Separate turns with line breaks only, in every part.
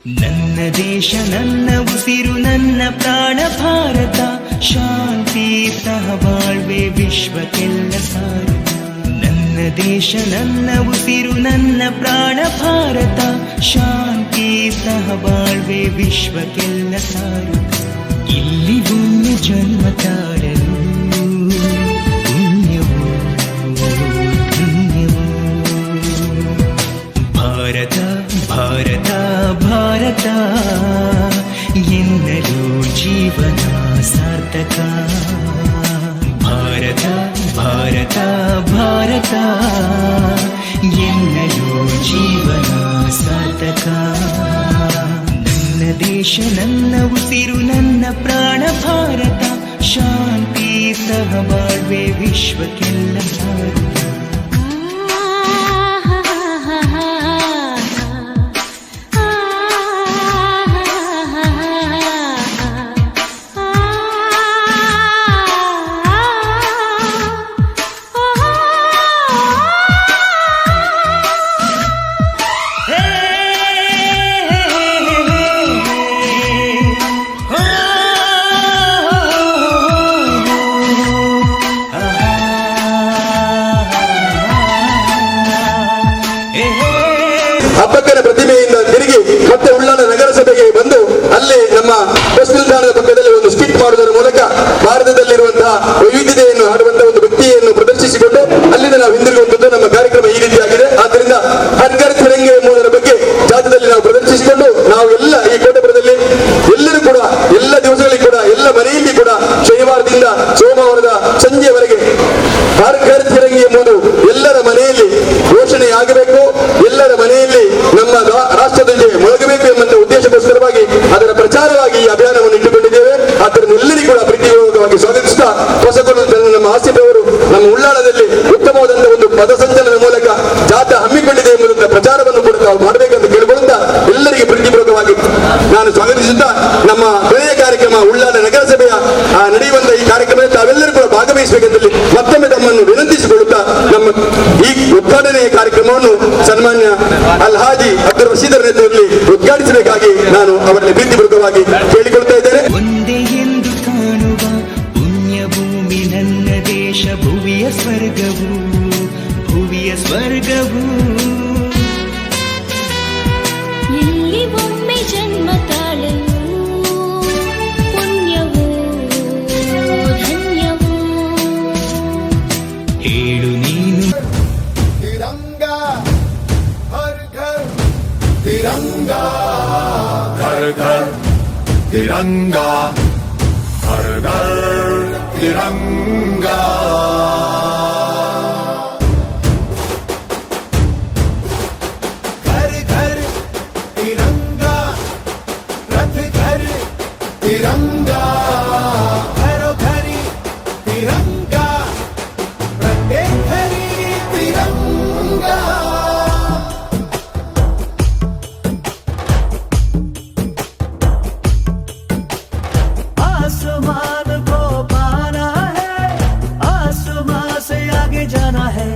ನನ್ನ ದೇಶ ನನ್ನ ಉಸಿರು ನನ್ನ ಪ್ರಾಣ ಭಾರತ, ಶಾಂತಿ ಸಹಬಾಳ್ವೆ ವಿಶ್ವಕ್ಕೆಲ್ಲ ಸಾರತ. ನನ್ನ ದೇಶ ನನ್ನ ಉಸಿರು ನನ್ನ ಪ್ರಾಣ ಭಾರತ, ಶಾಂತಿ ಸಹಬಾಳ್ವೆ ವಿಶ್ವಕ್ಕೆಲ್ಲ ಸಾರತ. ಇಲ್ಲಿ ಭೂಮಿ ಜನ್ಮ ತಾಳಲು ಪುಣ್ಯವೋ ಧನ್ಯವೋ. ಭಾರತ ಭಾರತ ಭಾರತ ಎನ್ನಲು ಜೀವನ ಸಾರ್ಥಕ. ಭಾರತ ಭಾರತ ಭಾರತ ಎನ್ನಲು ಜೀವನ ಸಾರ್ಥಕ. ನನ್ನ ದೇಶ ನನ್ನ ಉಸಿರು ನನ್ನ ಪ್ರಾಣ ಭಾರತ, ಶಾಂತಿ ಸಹಬಾಳ್ವೆ ವಿಶ್ವಕ್ಕೆಲ್ಲ ಸಾರತ.
ಹಬ್ಬಕ್ಕನ ಪ್ರತಿಮೆಯಿಂದ ತಿರುಗಿ ಮತ್ತೆ ಉಳ್ಳಾಲ ನಗರಸಭೆಗೆ ಬಂದು ಅಲ್ಲಿ ನಮ್ಮ ಬಸ್ ನಿಲ್ದಾಣದ ಪಕ್ಕದಲ್ಲಿ ಒಂದು ಸ್ಕಿಟ್ ಮಾಡುವುದರ ಮೂಲಕ ಭಾರತದಲ್ಲಿರುವಂತಹ ವೈವಿಧ್ಯತೆಯನ್ನು ಹಾಡುವಂತಹ ಒಂದು ವ್ಯಕ್ತಿಯನ್ನು ಪ್ರದರ್ಶಿಸಿಕೊಂಡು ಅಲ್ಲಿಂದ ನಾವು ಹಿಂದಿರುಗುವಂಥದ್ದು ನಮ್ಮ ಕಾರ್ಯಕ್ರಮ ಈ ರೀತಿಯಾಗಿದೆ. ಆದ್ದರಿಂದ ಹರ್ ಘರ್ ತಿರಂಗೆ ಎಂಬುದರ ಬಗ್ಗೆ ಜಾಥಾದಲ್ಲಿ ನಾವು ಪ್ರದರ್ಶಿಸಿಕೊಂಡು ನಾವು ಎಲ್ಲ ಈ ಕೋಟೆಪುರದಲ್ಲಿ ಎಲ್ಲರೂ ಕೂಡ ಎಲ್ಲ ದಿವಸಗಳಲ್ಲಿ ಕೂಡ ಎಲ್ಲ ಮನೆಯಲ್ಲಿ ಕೂಡ ಶನಿವಾರದಿಂದ ಸೋಮವಾರದ ಸಂಜೆಯವರೆಗೆ ಹರ್ ಘರ್ ತಿರಂಗಿ ಎಂಬುದು ಎಲ್ಲರ ಮನೆಯಲ್ಲಿ ಘೋಷಣೆಯಾಗಬೇಕು, ಎಲ್ಲರ ಮನೆಯಲ್ಲಿ ನಮ್ಮ ರಾಷ್ಟ್ರಧ್ವಜ ಮೊಳಗಬೇಕು ಎಂಬಂತ ಉದ್ದೇಶಕ್ಕೋಸ್ಕರವಾಗಿ ಅದರ ಪ್ರಚಾರವಾಗಿ ಈ ಅಭಿಯಾನವನ್ನು ಇಟ್ಟುಕೊಂಡಿದ್ದೇವೆ. ಆದ್ದರಿಂದ ಎಲ್ಲರಿಗೂ ಕೂಡ ಪ್ರೀತಿಪೂರ್ವಕವಾಗಿ ಸ್ವಾಗತಿಸುತ್ತಾ ಹೊಸಕೊಡಲು ನಮ್ಮ ಆಸಿಫವರು ನಮ್ಮ ಉಳ್ಳಾಳದಲ್ಲಿ ಉತ್ತಮವಾದಂತಹ ಒಂದು ಪದಸಂಚಲನದ ಮೂಲಕ ಜಾಥಾ ಹಮ್ಮಿಕೊಂಡಿದೆ ಎಂಬುದರ ಪ್ರಚಾರವನ್ನು ಕೂಡ ನಾವು ಮಾಡಬೇಕಂತ ಕೇಳಿಕೊಳ್ಳುತ್ತಾ ಎಲ್ಲರಿಗೆ ಪ್ರೀತಿಪೂರ್ವಕವಾಗಿ ನಾನು ಸ್ವಾಗತಿಸುತ್ತಾ ನಮ್ಮ ಕೊನೆಯ ಕಾರ್ಯಕ್ರಮ ಉಳ್ಳಾಲ ನಗರಸಭೆಯ ನಡೆಯುವಂತಹ ಈ ಕಾರ್ಯಕ್ರಮದಲ್ಲಿ ತಾವೆಲ್ಲರೂ ಕೂಡ ಭಾಗವಹಿಸಬೇಕೆಂದಲ್ಲಿ ಮತ್ತೊಮ್ಮೆ ತಮ್ಮನ್ನು ವಿನಂತಿಸಿಕೊಳ್ಳುತ್ತಾ ನಮ್ಮ ಈ ಉದ್ಘಾಟನೆಯ ಕಾರ್ಯಕ್ರಮವನ್ನು ಸನ್ಮಾನ್ಯ ಅಲ್ಹಾಜಿ ಅಬ್ದುಲ್ ರಶೀದ್ ನೇತೃತ್ವದಲ್ಲಿ ಉದ್ಘಾಟಿಸಬೇಕಾಗಿ ನಾನು ಅವರಲ್ಲಿ ಪ್ರೀತಿಪೂರ್ವಕವಾಗಿ ಕೇಳಿಕೊಳ್ತಾ ಇದ್ದೇನೆ.
ಒಂದೇ ಎಂದು ಕಾಣುವ ಪುಣ್ಯ ಭೂಮಿ ನನ್ನ ದೇಶ, ಭುವಿಯ ಸ್ವರ್ಗವು ಭುವಿಯ ಸ್ವರ್ಗವು.
ಇಲ್ಲಿ ಒಮ್ಮೆ ಜನ್ಮ ತಾಳಲು ಪುಣ್ಯವೋ ಧನ್ಯವೋ.
ಹೇಳು ನೀನು
तिरंगा हर घर तिरंगा, घर घर तिरंगा, हर घर तिरंगा. घर घर तिरंगा, रथ घर तिरंगा, घरों घरी तिरंगा, प्रत्येक घरी तिरंगा.
आसमान को पाना है, आसमान से आगे जाना है.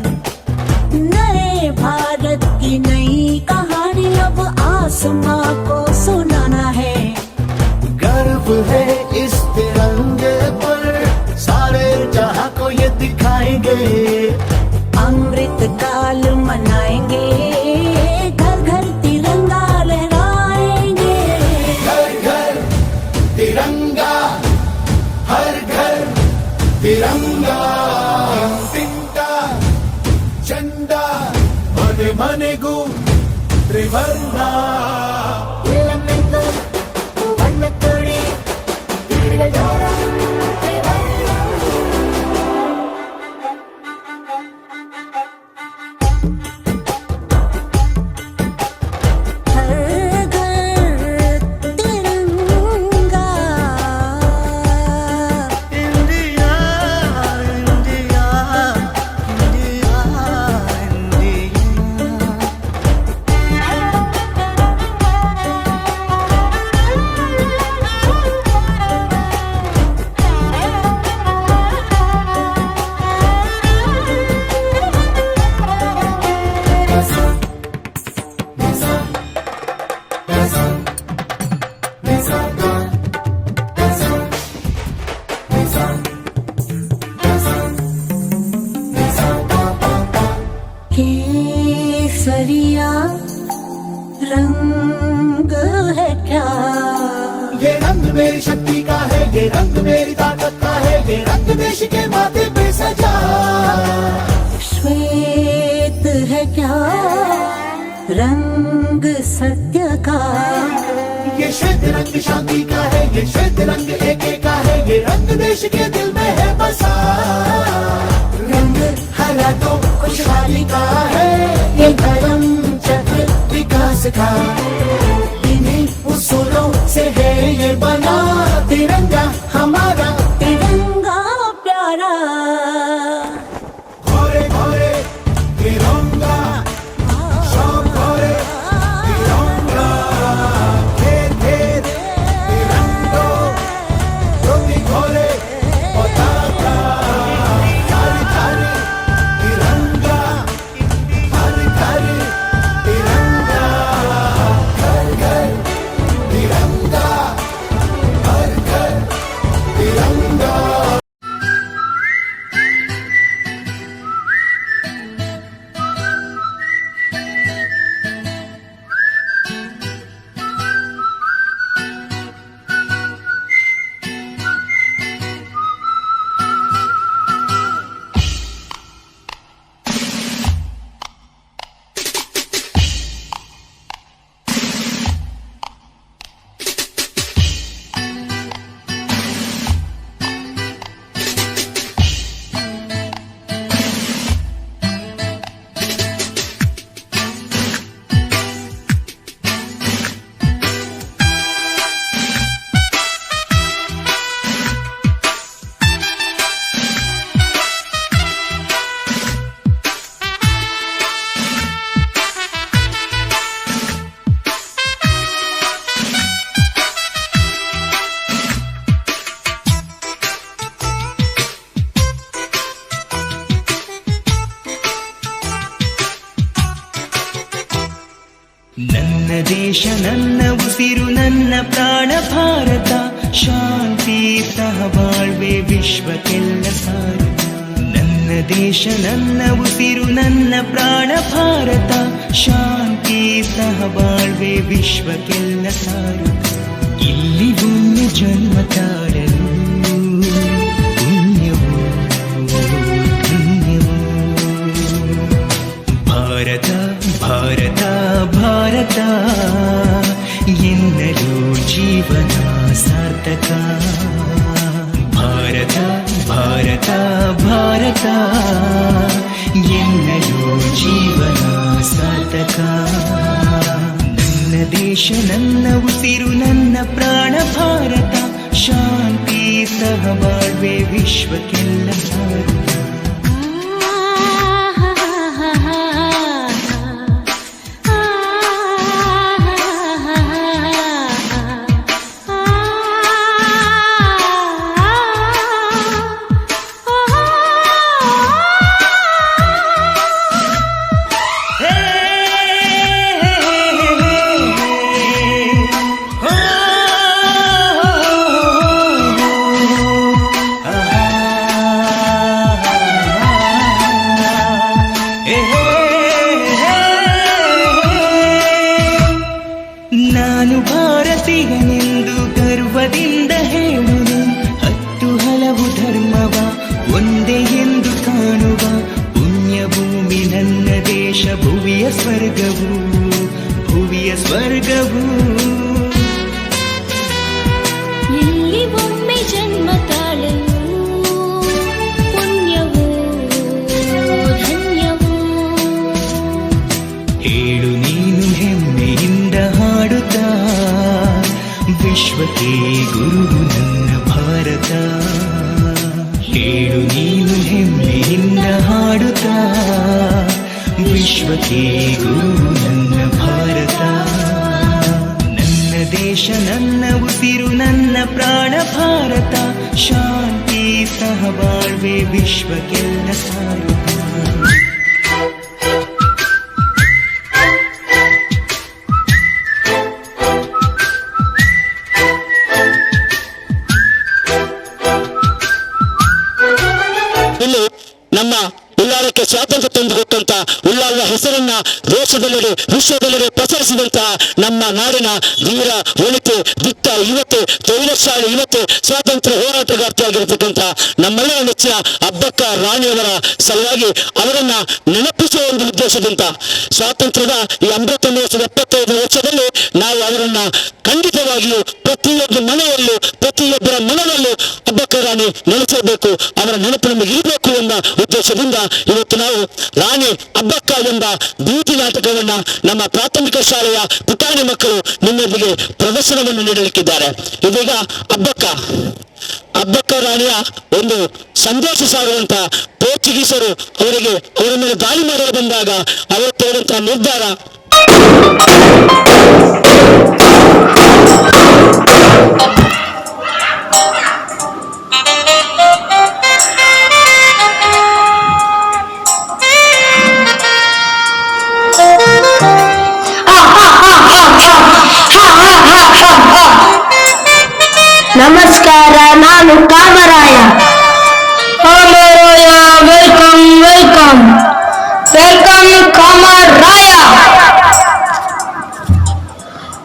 नए भारत की नई कहानी अब आसमां को सुनाना है.
गर्व है इस तिरंगे पर, सारे जहां को ये दिखाएंगे.
अमृत काल मनाएंगे, घर घर तिरंगा लहराएंगे.
घर घर तिरंगा, हर घर तिरंगा. तिंगा झंडा मने मनेगू त्रिवर्ಣ.
ಬಣ್ಣತೊಡಿ ತಿರುಗಜೋರ
इंडिया इंडिया इंडिया.
रंग है क्या?
ये रंग मेरी शक्ति का है, ये रंग मेरी ताकत का है, ये रंग देश के माथे पे सजा।
श्वेत है क्या रंग सत्य का?
ये श्वेत रंग शांति का है, ये श्वेत रंग एके का है, ये रंग देश के दिल में है बसा। रंग हरा तो खुशहाली का है, ये धर्म चक्र विकास का। इन्हीं उसूलों से है ये बना तिरंगा हमारा।
तिरंगा प्यारा
घोरे घोरे तिरंगा, शौक घोरे तिरंगा, घेर घेर तिरंगो, ज्योति घोरे पताका। हर घर तिरंगा, हर घर तिरंगा, घर घर तिरंगा, हर घर तिरंगा।
ನನ್ನ ದೇಶ ನನ್ನ ಉಸಿರು ನನ್ನ ಪ್ರಾಣ ಭಾರತ, ಶಾಂತಿ ಸಹಬಾಳ್ವೆ ವಿಶ್ವಕ್ಕೆಲ್ಲ ಸಾರುತ್ತ. ನನ್ನ ದೇಶ ನನ್ನ ಉಸಿರು ನನ್ನ ಪ್ರಾಣ ಭಾರತ, ಶಾಂತಿ ಸಹಬಾಳ್ವೆ ವಿಶ್ವಕ್ಕೆಲ್ಲ ಸಾರುತ್ತ. ಇಲ್ಲಿ ಒಮ್ಮೆ ಜನ್ಮ ತಾಳಲು ಪುಣ್ಯವೋ ಧನ್ಯವೋ. ಭಾರತ ಭಾರತ ಭಾರತ ಎನ್ನಲು ಜೀವನ ಸಾರ್ಥಕ. ಭಾರತ ಭಾರತ ಭಾರತ ಎನ್ನಲು ಜೀವನ ಸಾರ್ಥಕ. ನನ್ನ ದೇಶ ನನ್ನ ಉಸಿರು ನನ್ನ ಪ್ರಾಣ ಭಾರತ, ಶಾಂತಿ ಸಹಬಾಳ್ವೆ ವಿಶ್ವಕ್ಕೆಲ್ಲ ಸಾರುತ್ತ. ನಾನು ಭಾರತೀಯನೆಂದು ಗರ್ವದಿಂದ ಹೇಳುವೆ, ಹತ್ತು ಹಲವು ಧರ್ಮವ ಒಂದೇ ಎಂದು ಕಾಣುವ ಪುಣ್ಯ ಭೂಮಿ ನನ್ನ ದೇಶ, ಭುವಿಯ ಸ್ವರ್ಗವು ಭುವಿಯ ಸ್ವರ್ಗವು.
ಇಲ್ಲಿ ಒಮ್ಮೆ ಜನ್ಮ ತಾಳಲು ಪುಣ್ಯವೋ ಧನ್ಯವೋ.
ಹೇಳು ನೀನು ಹೆಮ್ಮೆಯಿಂದ ಹಾಡುತ್ತಾ, ವಿಶ್ವಕ್ಕೆ ಗುರು ನನ್ನ ಭಾರತ. ಹೇಳು ನೀನು ಹೆಮ್ಮೆಯಿಂದ ಹಾಡುತ್ತಾ, ವಿಶ್ವಕ್ಕೆ ಗುರು ನನ್ನ ಭಾರತ. ನನ್ನ ದೇಶ ನನ್ನ ಉಸಿರು ನನ್ನ ಪ್ರಾಣ ಭಾರತ, ಶಾಂತಿ ಸಹಬಾಳ್ವೆ ವಿಶ್ವಕ್ಕೆಲ್ಲ ಸಾರುತ್ತ.
ಇಲ್ಲಿ ನಮ್ಮ ಉಳ್ಳಾಲಕ್ಕೆ ಸ್ವಾತಂತ್ರ್ಯ ತಂದು ಕೊಟ್ಟಂತ ಉಳ್ಳಾಲ ಹೆಸರನ್ನ ದೇಶದೆಲ್ಲೆಡೆ ವಿಶ್ವದೆಲ್ಲೆಡೆ ಪ್ರಸರಿಸಿದಂತಹ ನಮ್ಮ ನಾಡಿನ ವೀರ ವನಿತೆ ದಿಟ್ಟ ಯುವತೆ ಧೈರ್ಯಶಾಲಿ ಯುವತೆ ಸ್ವಾತಂತ್ರ್ಯ ಹೋರಾಟಗಾರ್ತಿಯಾಗಿರತಕ್ಕಂಥ ನಮ್ಮೆಲ್ಲರ ನೆಚ್ಚಿನ ಅಬ್ಬಕ್ಕ ರಾಣಿಯವರ ಸಲುವಾಗಿ ಅವರನ್ನ ನೆನಪಿಸುವ ಒಂದು ಉದ್ದೇಶದಿಂದ ಸ್ವಾತಂತ್ರ್ಯದ ಈ ಅಮೃತ ಮಹೋತ್ಸವ 75 ವರ್ಷದಲ್ಲಿ ನಾವು ಅವರನ್ನ ಖಂಡಿತವಾಗಿಯೂ ಪ್ರತಿಯೊಂದು ಮನೆಯಲ್ಲೂ ಪ್ರತಿಯೊಬ್ಬರ ಮನದಲ್ಲೂ ಅಬ್ಬಕ್ಕ ರಾಣಿ ನೆಲೆಸಬೇಕು, ಅವರ ನೆನಪು ನಮಗೆ ಇರಬೇಕು ಎಂಬ ಉದ್ದೇಶದಿಂದ ಇವತ್ತು ನಾವು ರಾಣಿ ಅಬ್ಬಕ್ಕ ಎಂಬ ಬೀದಿ ನಾಟಕವನ್ನ ನಮ್ಮ ಪ್ರಾಥಮಿಕ ಶಾಲೆಯ ಪುಟಾಣಿ ಮಕ್ಕಳು ನಿಮ್ಮೊಂದಿಗೆ ಪ್ರದರ್ಶನವನ್ನು ನೀಡಲಿಕ್ಕಿದ್ದಾರೆ. ಇದೀಗ ಅಬ್ಬಕ್ಕ ರಾಣಿಯ ಒಂದು ಸಂದೇಶ ಸಾರುವಂತ ಪೋರ್ಚುಗೀಸರು ಅವರ ಮೇಲೆ ದಾಳಿ ಮಾಡಲು ಬಂದಾಗ ಅವರು ತೆಗೆದಂತಹ ನಿರ್ಧಾರ
ನಮಸ್ಕಾರ, ನಾನು Kamaraya. Welcome welcome welcome Kamaraya.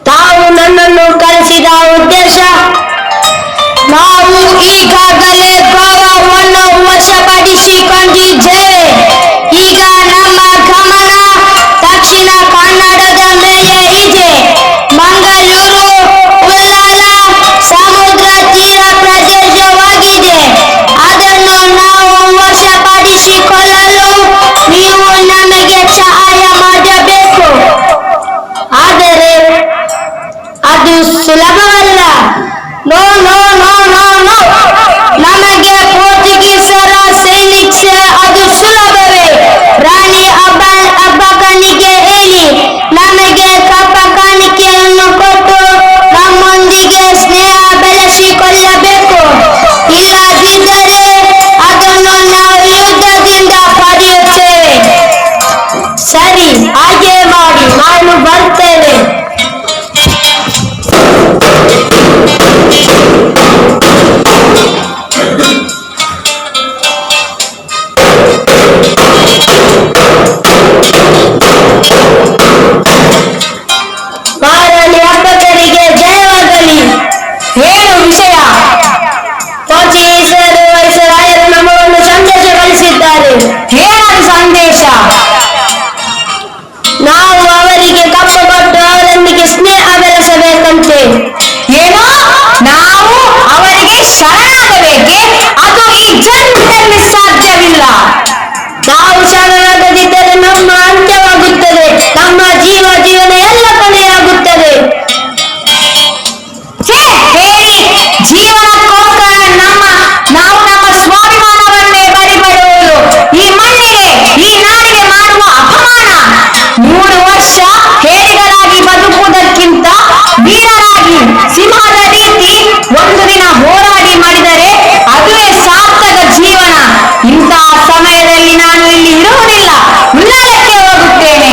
ತಾವು ನನ್ನನ್ನು ಕರೆಸಿದ ಉದ್ದೇಶ, ನಾವು ಈಗಾಗಲೇ ಗೋವಾವನ್ನು ವಶಪಡಿಸಿಕೊಂಡಿದ್ದೇವೆ. ಈಗ ನಮ್ಮ ಗಮನ ದಕ್ಷಿಣ ಕನ್ನಡದ ಮೇಲೆ ಇದೆ. ಮಂಗಳೂರು ಉಳ್ಳಾಲ ಸಮುದ್ರ ತೀರ ಪ್ರದೇಶವಾಗಿದೆ. ಅದನ್ನು ನಾವು ವಶಪಡಿಸಿಕೊಳ್ಳಲು ನೀವು ನಮಗೆ ಸಹಾಯ ಮಾಡಬೇಕು. ಆದರೆ ಅದು ಸುಲಭವಲ್ಲ. No no no no no ನಮಗೆ ಪೋರ್ಚುಗೀಸರ ಸೈನಿಕ ಅದು ಸುಲಭವೇ. ರಾಣಿ ಅಬ್ಬಕ್ಕನಿಗೆ ಹೇಳಿ ನಮಗೆ ಕಪ್ಪ ಕಾಣಿಕೆಯನ್ನು ಕೊಟ್ಟು ನಮ್ಮೊಂದಿಗೆ ಸ್ನೇಹ ಬೆಳೆಸಿಕೊಳ್ಳಬೇಕು. ಇಲ್ಲದಿದ್ದರೆ ಅದನ್ನು ನಾವು ಯುದ್ಧದಿಂದ ಪಡೆಯುತ್ತೇವೆ. ಸರಿ, ಹಾಗೆ ಮಾಡಿ, ನಾನು ಬರ್ತೇನೆ. ಮಹಾರಾಣಿ ಅಬ್ಬಕ್ಕನಿಗೆ ಜಯವಾಗಲಿ. ಏನು ವಿಷಯ? ಪೋರ್ಚುಗೀಸರು ವೈಸರಾಯರು ನಮ್ಮನ್ನು ಸಂದೇಶ ಕಳಿಸಿದ್ದಾರೆ. ಏನದು ಸಂದೇಶ? ನಾವು ಅವರಿಗೆ ಕಪ್ಪ ಕೊಟ್ಟು ಅವರೊಂದಿಗೆ ಸ್ನೇಹ ಬೆಳೆಸಬೇಕಂತೆ. ಏನೋ ನಾವು ಅವರಿಗೆ ಶರಣಾಗಬೇಕೆ? ಅದು ಈ ಜನ್ಮದಲ್ಲಿ ಸಾಧ್ಯವಿಲ್ಲ. ನಾವು ಶರಣಾಗದಿದ್ದರೆ ನಮ್ಮ ಅಂತ್ಯವಾಗುತ್ತದೆ. ನಮ್ಮ ಜೀವನ ಎಲ್ಲ ಕೊನೆಯಾಗುತ್ತದೆ. ಹೇಳಿ, ಜೀವನಕ್ಕೋಸ್ಕರ ನಾವು ನಮ್ಮ ಸ್ವಾಭಿಮಾನವನ್ನೇ ಬಲಿಪಡುವುದು ಈ ಮಣ್ಣಿಗೆ, ಈ ನಾಡಿಗೆ ಮಾಡುವ ಅಪಮಾನ. 3 ವರ್ಷ ಹೇಡಿಗಳಾಗಿ ಬದುಕುವುದಕ್ಕಿಂತ ವೀರರಾಗಿ ಸಿಂಹದ ರೀತಿ ಒಂದು ದಿನ ಹೋರಾಡಿ ಮಾಡಿದರೆ ಅದುವೇ ಸಾರ್ಥಕ ಜೀವನ. ಇಂತಹ ಸಮಯದಲ್ಲಿ ನಾನು ಇಲ್ಲಿ ಇರುವುದಿಲ್ಲ, ಉಳ್ಳಾಲಕ್ಕೆ ಹೋಗುತ್ತೇನೆ.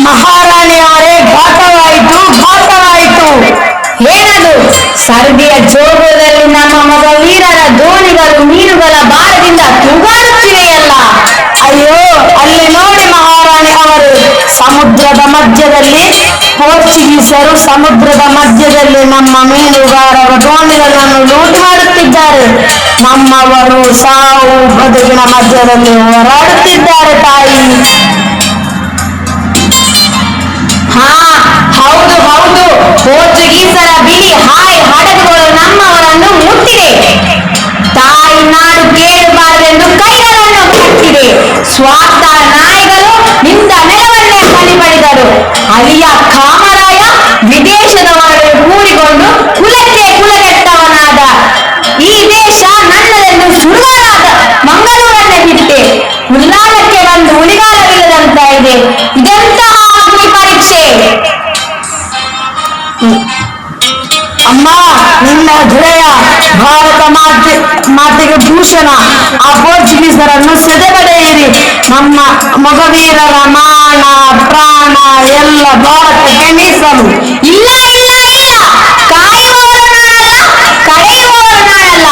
ಮಹಾರಾಣಿಯವರೇ, ಘಾತವಾಯಿತು. ಏನದು? ಸರ್ಬಿಯ ಜೋಗದಲ್ಲಿ ನಮ್ಮ ಮಗ ವೀರರ ದೋಣಿಗಳು ಮೀನುಗಳ ಭಾರದಿಂದ ತೂಗಾಡುತ್ತಿವೆಯಲ್ಲ. ಅಯ್ಯೋ, ಅಲ್ಲಿ ನೋಡಿ ಮಹಾರಾಣಿ ಅವರು. ಸಮುದ್ರದ ಮಧ್ಯದಲ್ಲಿ ಪೋರ್ಚುಗೀಸರು ಸಮುದ್ರದ ಮಧ್ಯದಲ್ಲಿ ನಮ್ಮ ಮೀನುಗಾರರ ದೋಣಿಗಳನ್ನು ಲೂಟಿ ಮಾಡುತ್ತಿದ್ದಾರೆ. ನಮ್ಮವರು ಸಾವು ಬದುಕಿನ ಮಧ್ಯದಲ್ಲಿ ಹೋರಾಡುತ್ತಿದ್ದಾರೆ ತಾಯಿ. ಹೌದು ಹೌದು, ಪೋರ್ಚುಗೀಸರ ಬಿಳಿ ಹಾಯಿ ಹಡಗುಗಳು ನಮ್ಮವರನ್ನು ಮುಟ್ಟಿದೆ. ತಾಯಿ ನಾಡು ಕೇಳಬಾರದೆಂದು ಕೈಗಳನ್ನು ಕಟ್ಟಿದೆ. ಸ್ವಾರ್ಥ ನಾಯಿಗಳು ನಿಂದ ನೆಲವನ್ನೇ ಬಲಿಪಡೆದರು. ಅಲಿಯ ಕಾಮರಾಯ ವಿದೇಶದವರನ್ನು ಕೂಡಿಕೊಂಡು ಕುಲಕ್ಕೆ ಕುಲಗೆಟ್ಟವನಾದ. ಈ ದೇಶ ನನ್ನದೆಂದು ಸುಡುವನಾದ ಮಂಗಳೂರನ್ನೇ ಬಿಟ್ಟೆ. ಉಳ್ಳಾಲಕ್ಕೆ ಬಂದು ಉಳಿಗಾಲವಿಲ್ಲದಂತ ಇದೆ. ಇದೆಂತಹ ಅಗ್ನಿ ಪರೀಕ್ಷೆ! ಅಮ್ಮ ನಿನ್ನ ಜಯ ಭಾರತ ಮಾತೆಗೆ ಭೂಷಣ. ಆ ಪೋರ್ಚುಗೀಸರನ್ನು ಸೆದೆಬಡೆಯಿರಿ. ನಮ್ಮ ಮೊಗವೀರರ ಮಾನ ಪ್ರಾಣ ಎಲ್ಲ ಭಾರತಕ್ಕೆ ಮೀಸಲು. ಇಲ್ಲ ಇಲ್ಲ ಇಲ್ಲ, ಕಾಯುವವರು ನಾನಲ್ಲ, ಕರೆಯುವವರು ನಾನಲ್ಲ.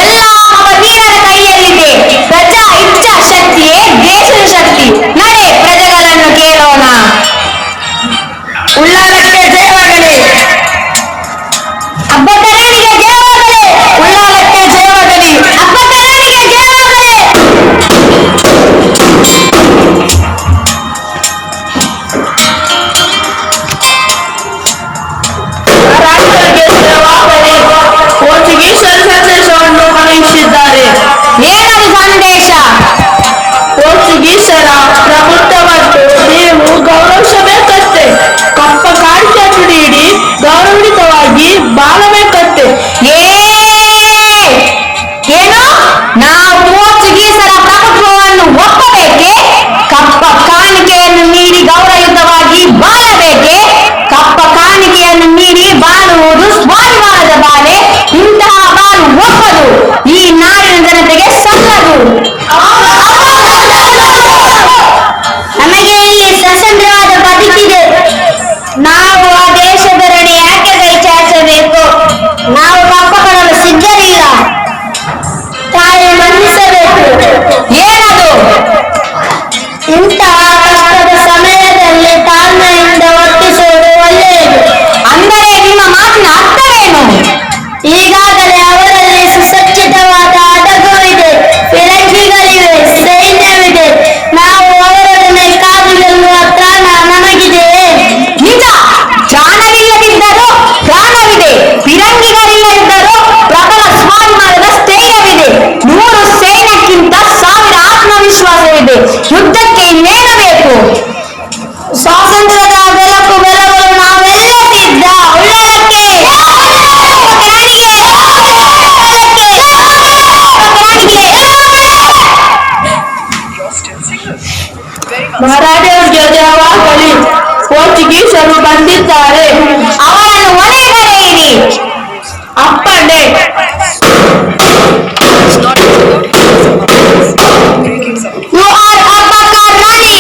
ಎಲ್ಲ ಮೊಗವೀರರ ಕೈಯಲ್ಲಿದೆ. ಪ್ರಜಾ ಇಚ್ಛಾ ಶಕ್ತಿಯೇ ದೇಶದ ಶಕ್ತಿ. ನಡೆ ಪ್ರಜೆಗಳನ್ನು ಕೇಳೋಣ. ಉಳ್ಳಾಲಕ್ಕೆ ಜಯವಾಗಲಿ. ಅಬ್ಬತರಾಣಿಗೆ ಜಯವಾಗಲಿ. ಉಳ್ಳಾಲಕ್ಕೆ ಜಯವಾಗಲಿ. ಅಬ್ಬತರಾಣಿಗೆ ಜಯವಾಗಲಿ. ರಾಷ್ಟ್ರಕ್ಕೆ ಜಯವಾಗಲಿ. ಪೋರ್ಚುಗೀಸರ ಸಂದೇಶವನ್ನು ಕಳುಹಿಸಿದ್ದಾರೆ. ಏನದು ಸಂದೇಶ? ಪೋರ್ಚುಗೀಸರ ಪ್ರಭುತ್ವವನ್ನು ನೀವು ಗೌರವಿಸಬೇಕಷ್ಟೆ. ಕಪ್ಪ ಕಾಣಿಕೆಯನ್ನು ನೀಡಿ ಗೌರವಿತವಾಗಿ ಬಾಳಬೇಕಷ್ಟೆ. ಏನು? ನಾವು ಪೋರ್ಚುಗೀಸರ ಪ್ರಭುತ್ವವನ್ನು ಒಪ್ಪಬೇಕೆ? ಕಪ್ಪ ಕಾಣಿಕೆಯನ್ನು ನೀಡಿ ಗೌರವಯುತವಾಗಿ ಬಾಳಬೇಕೆ? ಕಪ್ಪ ಕಾಣಿಕೆಯನ್ನು ನೀಡಿ ಬಾಳುವುದು ಸ್ವಾಭಿಮಾನದ ಬಾಳೆ. ಇಂತಹ ಬಾಳು ಒಪ್ಪದು. ಈ ನಾಡಿನ ಜನತೆಗೆ ಸಲ್ಲದು. ನಮಗೆ ಇಲ್ಲಿ ಸ್ವತಂತ್ರವಾದ ಬದುಕಿದೆ. ನಾವು ಆ ದೇಶದೊಡನೆ ಯಾಕೆ ಕೈ ಚಾಚಬೇಕು? ನಾವು ಕಪ್ಪ ಕೊಡಲು ಸಿದ್ಧರಿಲ್ಲ. ತಾಯಿ ಮನ್ನಿಸಬೇಕು. ಏನದು? ಇಂತಹ ಕಷ್ಟದ ಸಮಯದಲ್ಲಿ ತಾಳ್ಮೆಯಿಂದ ವರ್ತಿಸುವುದು ಒಳ್ಳೆಯದು. ಅಂದರೆ ನಿಮ್ಮ ಮಾತಿನ ಅರ್ಥವೇನು? ಈಗಾಗಲೇ ಅವರಲ್ಲಿ ಸುಸಜ್ಜಿತವಾದ ಹಡಗು ಇದೆ, ಫಿರಂಗಿಗಳಿವೆ, ಸೈನ್ಯವಿದೆ. ನಾವು ಅವರೊಡನೆ ಕಾದು ಗೆಲ್ಲುವ ತ್ರಾಣ ನಮಗಿದೆ. ನಿಜ, ತ್ರಾಣವಿಲ್ಲದಿದ್ದರೂ ಪ್ರಾಣವಿದೆ. ಫಿರಂಗಿಗಳಿಲ್ಲದಿದ್ದರೂ ಪ್ರಬಲ ಸ್ವಾಭಿಮಾನದ ಸ್ಥೈರ್ಯವಿದೆ. 100 ಸೈನ್ಯಕ್ಕಿಂತ 1000 ಆತ್ಮವಿಶ್ವಾಸವಿದೆ. ಯುದ್ಧಕ್ಕೆ ಇನ್ನೇನು ಬೇಕು? ಸ್ವಾತಂತ್ರ್ಯದ ಬೆಳಕು ಬೆಳಗಲು ನಾವೆಲ್ಲ ಸಿದ್ಧ. ಉಳ್ಳಾಲಕ್ಕೆ ಮಹಾರಾಜರಿಗೆ ಜಯವಾಗಲಿ. ಪೋರ್ಚುಗೀಸರು ಬಂದಿದ್ದಾರೆ. ಅವರನ್ನು ಒಳಗಡೆಯಿರಿ. ಅಪ್ಪಣೆ. You are Abubakar Rani.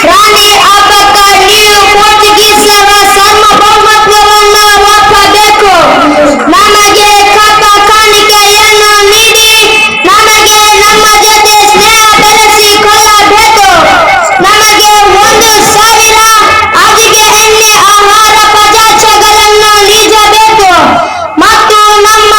Rani Abubakar, ನೀವು ಪೋರ್ಚುಗೀಸರ ಸಾರ್ವಭೌಮತ್ವವನ್ನು ಒಪ್ಪಬೇಕು. ನಮಗೆ ಕಪ್ಪ ಕಾಣಿಕೆಯನ್ನು ನೀಡಿ ನಮಗೆ ನಮ್ಮ ಜೊತೆ ಸ್ನೇಹ ಬೆಳೆಸಿಕೊಳ್ಳಬೇಕು. ನಮಗೆ 1,000 ಅಡಿಗೆ ಎಣ್ಣೆ ಆಹಾರ ಪದಾರ್ಥಗಳನ್ನು ನೀಡಬೇಕು ಮತ್ತು ನಮ್ಮ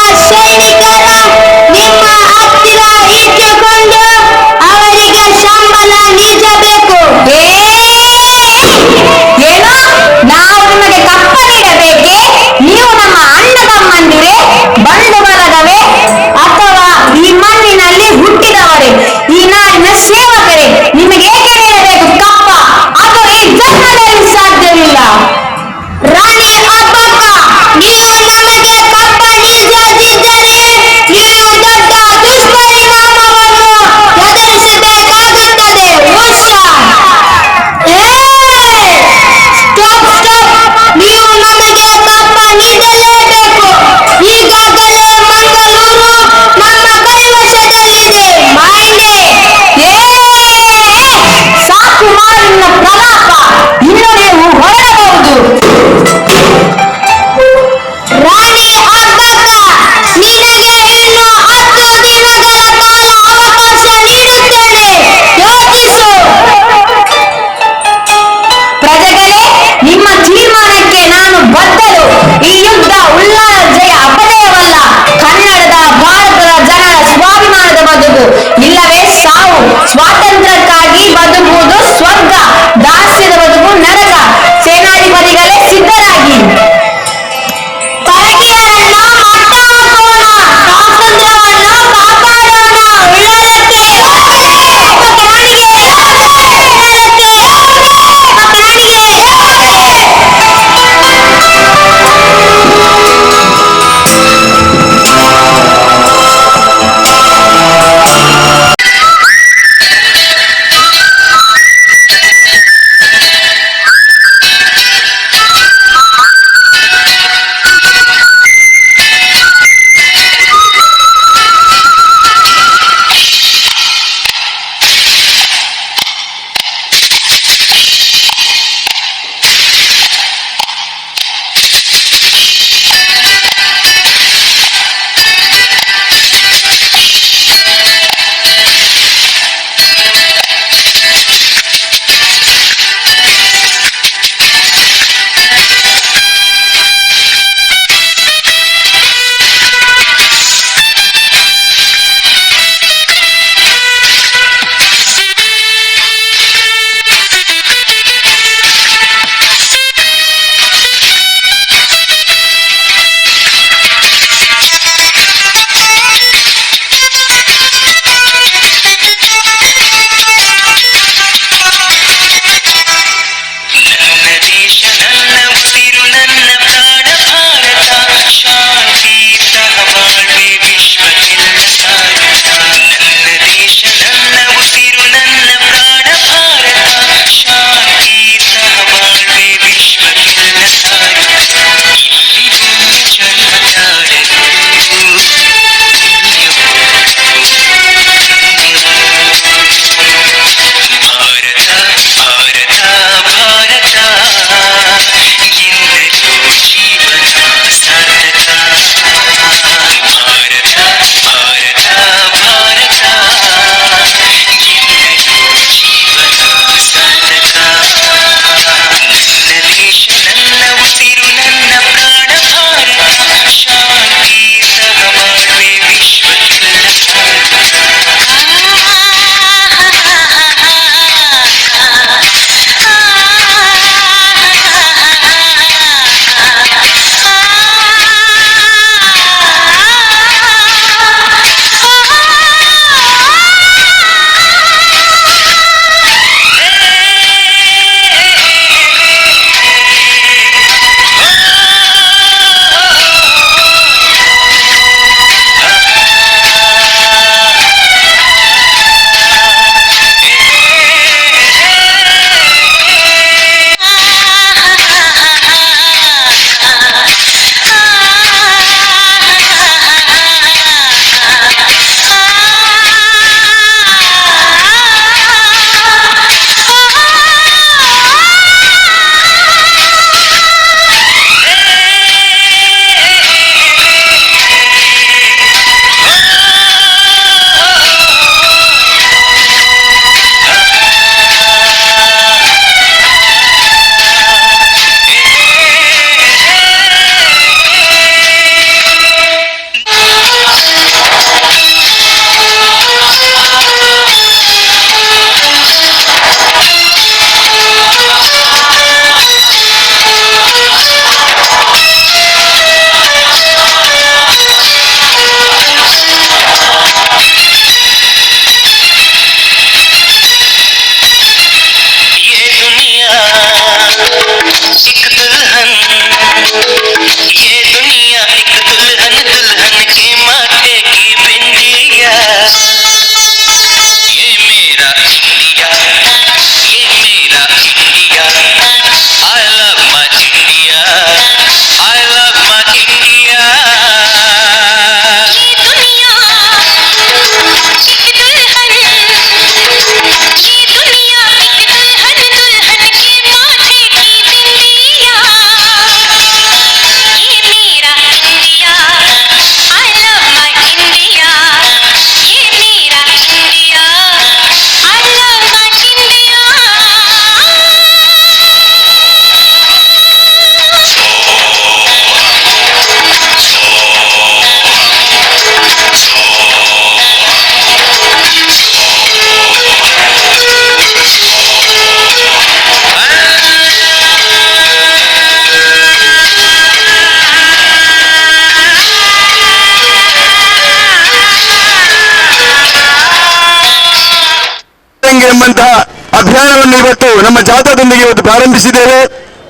ತಿರಂಗ ಎಂಬಂತಹ ಅಭಿಯಾನವನ್ನು ಇವತ್ತು ನಮ್ಮ ಜಾಥಾದೊಂದಿಗೆ ಇವತ್ತು ಪ್ರಾರಂಭಿಸಿದ್ದೇವೆ.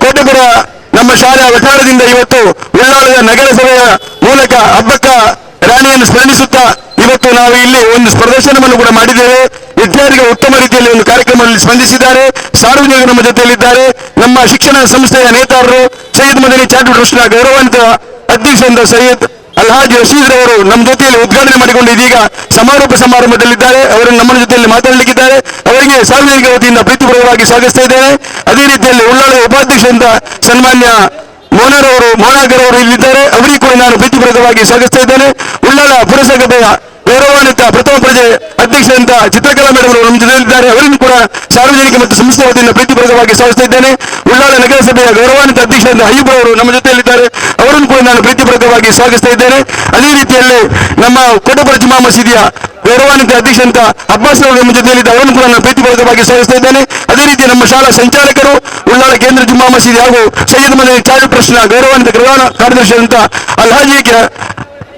ಕೋಟೆಪುರ ನಮ್ಮ ಶಾಲೆಯ ವಠಾರದಿಂದ ಇವತ್ತು ಉಳ್ಳಾಳದ ನಗರಸಭೆಯ ಮೂಲಕ ಹಬ್ಬಕ್ಕ ರಾಣಿಯನ್ನು ಸ್ಮರಿಸುತ್ತಾ ಇವತ್ತು ನಾವು ಇಲ್ಲಿ ಒಂದು ಪ್ರದರ್ಶನವನ್ನು ಕೂಡ ಮಾಡಿದ್ದೇವೆ. ವಿದ್ಯಾರ್ಥಿಗಳು ಉತ್ತಮ ರೀತಿಯಲ್ಲಿ ಒಂದು ಕಾರ್ಯಕ್ರಮದಲ್ಲಿ ಸ್ಪಂದಿಸಿದ್ದಾರೆ. ಸಾರ್ವಜನಿಕರು ನಮ್ಮ ಜೊತೆಯಲ್ಲಿದ್ದಾರೆ. ನಮ್ಮ ಶಿಕ್ಷಣ ಸಂಸ್ಥೆಯ ನೇತಾರರು ಸೈಯದ್ ಮದನಿ ಚಾರಿಟಬಲ್ ಟ್ರಸ್ಟ್ನ ಗೌರವಾನ್ವಿತ ಅಧ್ಯಕ್ಷರಾದ ಸೈಯದ್ ಅಲ್ಹಾಜ್ ರಶೀದ್ ಅವರು ನಮ್ಮ ಜೊತೆಯಲ್ಲಿ ಉದ್ಘಾಟನೆ ಮಾಡಿಕೊಂಡು ಇದೀಗ ಸಮಾರೋಪ ಸಮಾರಂಭದಲ್ಲಿದ್ದಾರೆ. ಅವರು ನಮ್ಮ ಜೊತೆಯಲ್ಲಿ ಮಾತನಾಡಲಿಕ್ಕಿದ್ದಾರೆ. ಅವರಿಗೆ ಸಾರ್ವಜನಿಕ ವತಿಯಿಂದ ಪ್ರೀತಿಪೂರ್ವಕವಾಗಿ ಸ್ವಾಗತಿಸ್ತಾ ಇದ್ದೇನೆ. ಅದೇ ರೀತಿಯಲ್ಲಿ ಉಳ್ಳಾಳದ ಉಪಾಧ್ಯಕ್ಷರಿಂದ ಸನ್ಮಾನ್ಯ ಮೋನಾಗರ್ ಅವರು ಇಲ್ಲಿದ್ದಾರೆ. ಅವರಿಗೂ ಕೂಡ ನಾನು ಪ್ರೀತಿಪೂರ್ವಕವಾಗಿ ಸ್ವಾಗತಿಸ್ತಾ ಇದ್ದೇನೆ. ಉಳ್ಳಾಳ ಪುರಸಭೆಯ ಗೌರವಾನ್ವಿತ ಪ್ರಥಮ ಪ್ರಜೆ ಅಧ್ಯಕ್ಷರಂತ ಚಿತ್ರಕಲಾ ಮೇಡಮ್ ಅವರು ನಮ್ಮ ಜೊತೆಯಲ್ಲಿದ್ದಾರೆ. ಅವರಿಗೂ ಕೂಡ ಸಾರ್ವಜನಿಕ ಮತ್ತು ಸಂಸ್ಥೆ ವತಿಯಿಂದ ಪ್ರೀತಿಪೂರ್ವಕವಾಗಿ ಸ್ವಾಗತಿಸ್ತಾ ಇದ್ದೇನೆ. ಉಳ್ಳಾಳ ನಗರಸಭೆಯ ಗೌರವಾನ್ವಿತ ಅಧ್ಯಕ್ಷರಂತ ಅಯ್ಯೂಬ್ ಅವರು ನಮ್ಮ ಜೊತೆಯಲ್ಲಿದ್ದಾರೆ. ಅವರನ್ನು ಕೂಡ ನಾನು ಪ್ರೀತಿಪೂರ್ವಕವಾಗಿ ಸ್ವಾಗತಿಸ್ತಾ ಇದ್ದೇನೆ. ಅದೇ ರೀತಿಯಲ್ಲಿ ನಮ್ಮ ಕೋಟೆಪುರ ಜುಮಾ ಮಸೀದಿಯ ಗೌರವಾನ್ವಿತ ಅಧ್ಯಕ್ಷರಂತ ಅಬ್ಬಾಸ್ ಅವರು ನಮ್ಮ ಜೊತೆಯಲ್ಲಿದ್ದ ಅವರನ್ನು ಕೂಡ ನಾನು ಪ್ರೀತಿಪೂರ್ವಕವಾಗಿ ಸ್ವಾಗತಿಸ್ತಾ ಇದ್ದೇನೆ. ಅದೇ ರೀತಿ ನಮ್ಮ ಶಾಲಾ ಸಂಚಾಲಕರು ಉಳ್ಳಾಳ ಕೇಂದ್ರ ಜುಮ್ಮಾ ಮಸೀದಿ ಹಾಗೂ ಸೈಯದ್ ಮದನಿ ಚಾರಿಟಬಲ್ ಟ್ರಸ್ಟ್ನ ಗೌರವಾನ್ವಿತ ಪ್ರಧಾನ ಕಾರ್ಯದರ್ಶಿಯಂತ ಅಲ್ಹಾಜಿ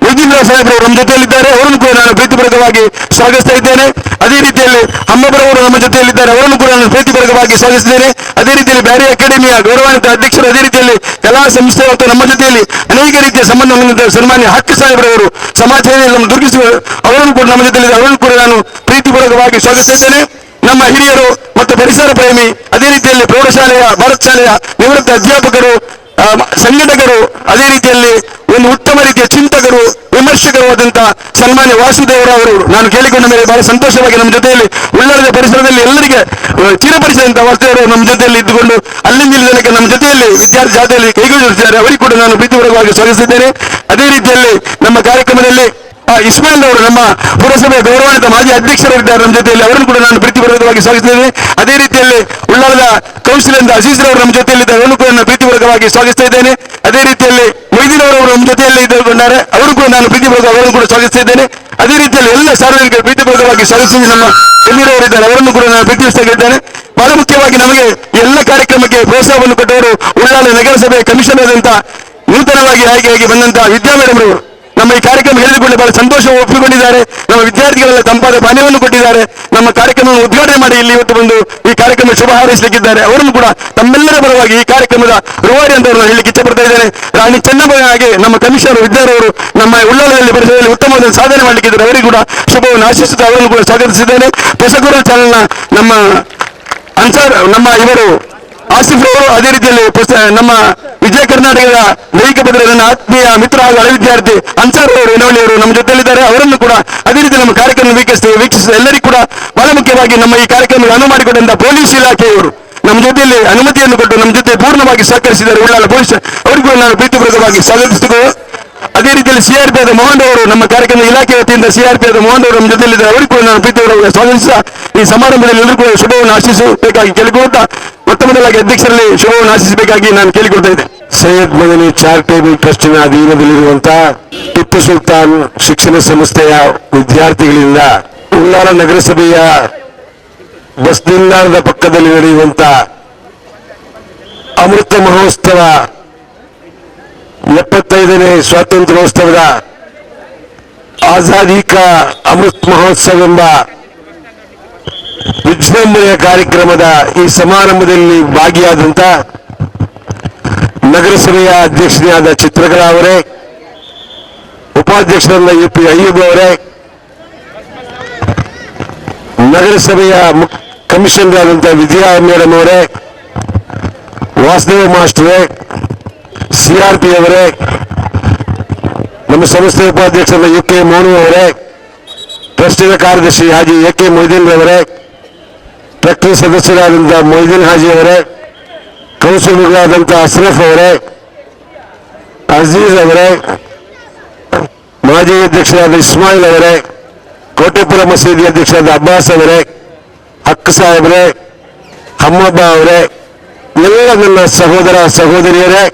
ವೈದ್ಯರ ಸಾಹೇಬರು ನಮ್ಮ ಜೊತೆಯಲ್ಲಿದ್ದಾರೆ. ಅವರನ್ನು ಕೂಡ ನಾನು ಪ್ರೀತಿಪೂರ್ವಕವಾಗಿ ಸ್ವಾಗತಿಸ್ತಾ ಇದ್ದೇನೆ. ಅದೇ ರೀತಿಯಲ್ಲಿ ಅಮ್ಮಬರವರು ನಮ್ಮ ಜೊತೆಯಲ್ಲಿದ್ದಾರೆ. ಅವರನ್ನು ಕೂಡ ನಾನು ಪ್ರೀತಿಪೂರ್ವಕವಾಗಿ ಸ್ವಾಗತಿಸಿದ್ದೇನೆ. ಅದೇ ರೀತಿಯಲ್ಲಿ ಬ್ಯಾರಿ ಅಕಾಡೆಮಿಯ ಗೌರವಾನ್ವಿತ ಅಧ್ಯಕ್ಷರು, ಅದೇ ರೀತಿಯಲ್ಲಿ ಕಲಾ ಸಂಸ್ಥೆ ಮತ್ತು ನಮ್ಮ ಜೊತೆಯಲ್ಲಿ ಅನೇಕ ರೀತಿಯ ಸಂಬಂಧ ಹೊಂದಿದ ಸನ್ಮಾನ್ಯ ಹಕ್ ಸಾಹೇಬರವರು ಸಮಾಜ ಸೇವೆಯನ್ನು ದುರ್ಗಿಸುವ ಅವರನ್ನು ಕೂಡ ನಮ್ಮ ಜೊತೆಯಲ್ಲಿ ಅವರನ್ನು ಕೂಡ ನಾನು ಪ್ರೀತಿಪೂರ್ವಕವಾಗಿ ಸ್ವಾಗತಿಸಿದ್ದೇನೆ. ನಮ್ಮ ಹಿರಿಯರು ಮತ್ತು ಪರಿಸರ ಪ್ರೇಮಿ, ಅದೇ ರೀತಿಯಲ್ಲಿ ಪ್ರೌಢಶಾಲೆಯ ಭಾರತ ಶಾಲೆಯ ನಿವೃತ್ತ ಅಧ್ಯಾಪಕರು, ಸಂಘಟಕರು, ಅದೇ ರೀತಿಯಲ್ಲಿ ಒಂದು ಉತ್ತಮ ರೀತಿಯ ಚಿಂತಕರು, ವಿಮರ್ಶಕರು ಆದಂತಹ ಸನ್ಮಾನ್ಯ ವಾಸುದೇವರವರು ನಾನು ಕೇಳಿಕೊಂಡ ಮೇಲೆ ಬಹಳ ಸಂತೋಷವಾಗಿ ನಮ್ಮ ಜೊತೆಯಲ್ಲಿ ಉಳ್ಳಾಳದ ಪರಿಸರದಲ್ಲಿ ಎಲ್ಲರಿಗೆ ಚಿರಪರಿಸಿದಂತಹ ವಾಸುದೇವರು ನಮ್ಮ ಜೊತೆಯಲ್ಲಿ ಇದ್ದುಕೊಂಡು ಅಲ್ಲಿಂದ ಇಲ್ಲಿಗೆ ನಮ್ಮ ಜೊತೆಯಲ್ಲಿ ವಿದ್ಯಾರ್ಥಿ ಜಾಥೆಯಲ್ಲಿ ಕೈಗೊಳ್ಳುತ್ತಿದ್ದಾರೆ. ಅವರಿಗೆ ಕೂಡ ನಾನು ಪ್ರೀತಿಪೂರ್ವಕವಾಗಿ ಸ್ವಾಗತಿಸಿದ್ದೇನೆ. ಅದೇ ರೀತಿಯಲ್ಲಿ ನಮ್ಮ ಕಾರ್ಯಕ್ರಮದಲ್ಲಿ ಇಸ್ಮಾಯಿಲ್ ಅವರು ನಮ್ಮ ಪುರಸಭೆಯ ಗೌರವಾನ್ವಿತ ಮಾಜಿ ಅಧ್ಯಕ್ಷರಾಗಿದ್ದಾರೆ ನಮ್ಮ ಜೊತೆಯಲ್ಲಿ. ಅವರನ್ನು ಕೂಡ ನಾನು ಪ್ರೀತಿಪೂರ್ವಕವಾಗಿ ಸ್ವಾಗತಿಸಿದ್ದೇನೆ. ಅದೇ ರೀತಿಯಲ್ಲಿ ಉಳ್ಳಾಳದ ಕೌನ್ಸಿಲರ್ ಅಜೀಜ್ ಅವರು ನಮ್ಮ ಜೊತೆಯಲ್ಲಿದ್ದಾರೆ. ಅವರನ್ನು ಕೂಡ ನಾನು ಪ್ರೀತಿಪೂರ್ವಕವಾಗಿ ಸ್ವಾಗತಿಸ್ತಾ ಇದ್ದೇನೆ. ಅದೇ ರೀತಿಯಲ್ಲಿ ಮೊಯ್ದೀನ್ ಅವರು ನಮ್ಮ ಜೊತೆಯಲ್ಲಿ ಇದ್ದುಕೊಂಡಾರೆ. ಅವರು ಕೂಡ ನಾನು ಪ್ರೀತಿಪೂರ್ವಕ ಅವರನ್ನು ಕೂಡ ಸ್ವಾಗತಿಸ್ತಾ ಇದ್ದೇನೆ. ಅದೇ ರೀತಿಯಲ್ಲಿ ಎಲ್ಲ ಸಾರ್ವಜನಿಕರು ಪ್ರೀತಿಪೂರ್ವಕವಾಗಿ ಸ್ವಾಗತಿಸಿ ನಮ್ಮ ಎಲ್ಲಿರೋರಿದ್ದಾರೆ ಅವರನ್ನು ಕೂಡ ನಾನು ಪ್ರೀತಿಸ್ತಾ ಇದ್ದೇನೆ. ಬಹಳ ಮುಖ್ಯವಾಗಿ ನಮಗೆ ಎಲ್ಲ ಕಾರ್ಯಕ್ರಮಕ್ಕೆ ಪ್ರೋತ್ಸಾಹವನ್ನು ಕೊಟ್ಟವರು ಉಳ್ಳಾಳ ನಗರಸಭೆಯ ಕಮಿಷನರ್ ಆದಂತ ನೂತನವಾಗಿ ಆಯ್ಕೆಯಾಗಿ ಬಂದಂತಹ ವಿದ್ಯಾ ಮೇಡಮ್ ಅವರು ನಮ್ಮ ಈ ಕಾರ್ಯಕ್ರಮ ಹೇಳಿಕೊಂಡು ಬಹಳ ಸಂತೋಷ ಒಪ್ಪಿಕೊಂಡಿದ್ದಾರೆ. ನಮ್ಮ ವಿದ್ಯಾರ್ಥಿಗಳೆಲ್ಲ ತಂಪಾದ ಪಾನೀಯವನ್ನು ಕೊಟ್ಟಿದ್ದಾರೆ. ನಮ್ಮ ಕಾರ್ಯಕ್ರಮವನ್ನು ಉದ್ಘಾಟನೆ ಮಾಡಿ ಇಲ್ಲಿ ಇವತ್ತು ಬಂದು ಈ ಕಾರ್ಯಕ್ರಮ ಶುಭ ಹಾರೈಸಲಿಕ್ಕಿದ್ದಾರೆ. ಅವರನ್ನು ಕೂಡ ತಮ್ಮೆಲ್ಲರ ಪರವಾಗಿ ಈ ಕಾರ್ಯಕ್ರಮದ ರೂವಾರಿ ಅಂತ ಅವರನ್ನು ಹೇಳಲಿಕ್ಕೆ ಇಷ್ಟಪಡ್ತಾ ಇದ್ದೇನೆ. ರಾಣಿ ಚೆನ್ನಮ್ಮ ಹಾಗೆ ನಮ್ಮ ಕಮಿಷನರ್ ವಿದ್ಯಾರವರು ನಮ್ಮ ಉಳ್ಳಾಳದಲ್ಲಿ ಪರಿಸರದಲ್ಲಿ ಉತ್ತಮವಾದ ಸಾಧನೆ ಮಾಡಲಿಕ್ಕಿದ್ದಾರೆ. ಅವರಿಗೂ ಕೂಡ ಶುಭವನ್ನು ಆಶಿಸುತ್ತಾ ಅವರನ್ನು ಕೂಡ ಸ್ವಾಗತಿಸಿದ್ದೇನೆ. ಹೊಸಗುರು ಚಾನಲ್ನ ನಮ್ಮ ಅನ್ಸಾರ್ ನಮ್ಮ ಇವರು ಆಸಿಫ್ ಅವರು, ಅದೇ ರೀತಿಯಲ್ಲಿ ನಮ್ಮ ವಿಜಯ ಕರ್ನಾಟಕದ ದೈಹಿಕ ಭದ್ರ ನನ್ನ ಆತ್ಮೀಯ ಮಿತ್ರ ಹಾಗೂ ಹಳೆ ವಿದ್ಯಾರ್ಥಿ ಅನ್ಸಾರ್ ಅವರು ಎನವಳ್ಳಿಯವರು ನಮ್ಮ ಜೊತೆಯಲ್ಲಿದ್ದಾರೆ. ಅವರನ್ನು ಕೂಡ ಅದೇ ರೀತಿ ನಮ್ಮ ಕಾರ್ಯಕ್ರಮ ವೀಕ್ಷಿಸಿದ ಎಲ್ಲರಿಗೂ ಕೂಡ ಬಹಳ ಮುಖ್ಯವಾಗಿ ನಮ್ಮ ಈ ಕಾರ್ಯಕ್ರಮಕ್ಕೆ ಅನುವು ಮಾಡಿಕೊಟ್ಟಂತಹ ಪೊಲೀಸ್ ಇಲಾಖೆಯವರು ನಮ್ಮ ಜೊತೆಯಲ್ಲಿ ಅನುಮತಿಯನ್ನು ಕೊಟ್ಟು ನಮ್ಮ ಜೊತೆ ಪೂರ್ಣವಾಗಿ ಸಹಕರಿಸಿದ್ದಾರೆ. ಉಳ್ಳಾಳ ಪೊಲೀಸ್ ಅವರಿಗೂ ನಾನು ಪ್ರೀತಿಪೂರ್ವಕವಾಗಿ ಸ್ವಾಗತಿಸಿದರು. ಅದೇ ರೀತಿಯಲ್ಲಿ ಸಿಆರ್ಪಿ ಆದ ಮೋಹನ್ ಅವರು ನಮ್ಮ ಕಾರ್ಯಕ್ರಮ ಇಲಾಖೆ ವತಿಯಿಂದ ಸಿಆರ್ಪಿ ಆದ ಮೋಹನ್ ಅವರು ನಮ್ಮ ಜೊತೆಯಲ್ಲಿದ್ದಾರೆ. ಅವರಿಗೂ ಕೂಡ ನಾನು ಪ್ರೀತಿಪೂರ್ವಕವಾಗಿ ಸ್ವಾಗತಿಸುತ್ತಾ ಈ ಸಮಾರಂಭದಲ್ಲಿ ಎಲ್ಲರೂ ಕೂಡ ಶುಭವನ್ನು ಆಶಿಸಬೇಕಾಗಿ ಕೇಳಿಕೊಳ್ತಾ ಮೊತ್ತ ಮೊದಲಾಗಿ ಅಧ್ಯಕ್ಷರಲ್ಲಿ ಶುಭವನ್ನು ಆಶಿಸಬೇಕಾಗಿ ನಾನು ಕೇಳಿಕೊಳ್ತಾ ಇದ್ದೆ.
ಸೈಯದ್ ಮದನಿ ಚಾರಿಟೇಬಲ್ ಟ್ರಸ್ಟಿನ ಅಧೀನದಲ್ಲಿರುವಂತಹ ಟಿಪ್ಪು ಸುಲ್ತಾನ್ ಶಿಕ್ಷಣ ಸಂಸ್ಥೆಯ ವಿದ್ಯಾರ್ಥಿಗಳಿಂದ ಉಳ್ಳಾಳ ನಗರಸಭೆಯ ಬಸ್ ನಿಲ್ದಾಣದ ಪಕ್ಕದಲ್ಲಿ ನಡೆಯುವಂತಹ ಅಮೃತ ಮಹೋತ್ಸವ 75ನೇ ಸ್ವಾತಂತ್ರ್ಯೋತ್ಸವದ ಆಜಾದಿ ಕಾ ಅಮೃತ್ ಮಹೋತ್ಸವ ಎಂಬ ವಿಜೃಂಭಣೆಯ ಕಾರ್ಯಕ್ರಮದ ಈ ಸಮಾರಂಭದಲ್ಲಿ ಭಾಗಿಯಾದಂತ ನಗರಸಭೆಯ ಅಧ್ಯಕ್ಷರಾದ ಚಿತ್ರಕಲಾ ಅವರೇ, ಉಪಾಧ್ಯಕ್ಷರಾದ UP ಅಯ್ಯೂಬ್ ಅವರೇ, ನಗರಸಭೆಯ ಕಮಿಷನರ್ ಆದಂತಹ ವಿದ್ಯಾ ಮೇಡಮ್ ಅವರೇ, ವಾಸುದೇವ ಮಾಸ್ಟರೇ, CRP ಅವರೇ, ನಮ್ಮ ಸಂಸ್ಥೆ ಉಪಾಧ್ಯಕ್ಷರಾದ UK ಮೋನು ಅವರೇ, ಟ್ರಸ್ಟಿನ ಕಾರ್ಯದರ್ಶಿ ಹಾಜಿ AK ಮೊಯ್ದೀನ್ ಅವರೇ, ಟ್ರಸ್ಟಿ ಸದಸ್ಯರಾದಂತಹ ಮೊಯ್ದೀನ್ ಹಾಜಿ ಅವರೇ, ಕೌನ್ಸಿಲರ್ಗಳಾದಂತಹ ಅಶ್ರಫ್ ಅವರೇ, ಅಜೀಜ್ ಅವರೇ, ಮಾಜಿ ಅಧ್ಯಕ್ಷರಾದ ಇಸ್ಮಾಯಿಲ್ ಅವರೇ, ಕೋಟೆಪುರ ಮಸೀದಿ ಅಧ್ಯಕ್ಷರಾದ ಅಬ್ಬಾಸ್ ಅವರೇ, ಹಕ್ ಸಾಹೇಬ್ರೆ, ಹಮ್ಮಬ್ಬ ಅವರೇ, ಎಲ್ಲ ನನ್ನ ಸಹೋದರ ಸಹೋದರಿಯರೇ,